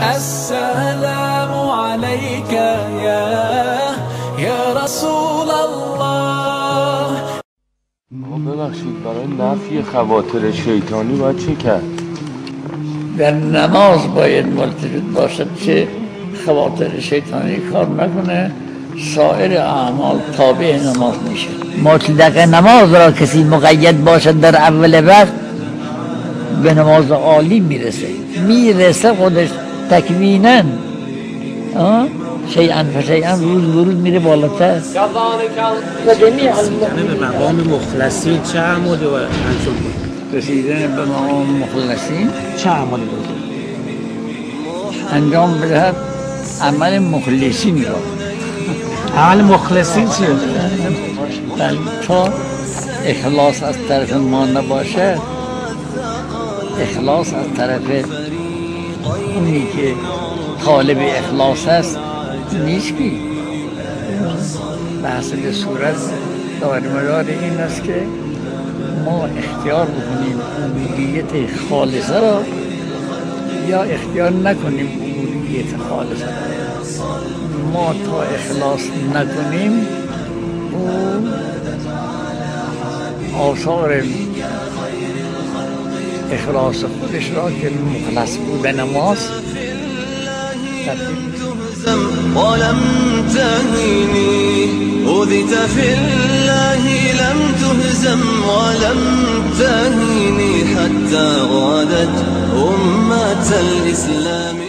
السلام عليك یا رسول الله. ببخشید، برای نفی خواطر شیطانی باید چه کرد؟ در نماز باید ملتفت باشد که خواطر شیطانی کار نکنه، سایر اعمال تابع نماز میشه. مطلق نماز را کسی مقید باشد در اول وقت به نماز عالی میرسه خودش تکویناً، شیئا فشیئا، روز به روز میره بالاتر. رسیدن به مقام مخلصین چه اعمالی باید انجام بدیم؟ رسیدن به مقام مخلصین چه اعمالی لازم انجام بدهد؟ عمل مخلصین را. عمل مخلصین چیه؟ تا اخلاص از طرف ما نباشه، اخلاص از طرف اونی که طالب اخلاص هست نیست که. به حسب صورت دارمدار این است که ما اختیار بکنیم عبودیت خالصه را یا اختیار نکنیم عبودیت خالصه را. ما تا اخلاص نکنیم او آثار اخلاص خودش را که مخلص بود به نماز ولم تهني أوذيت في الله لم تهزم ولم تهني حتى غادت أمة الإسلام.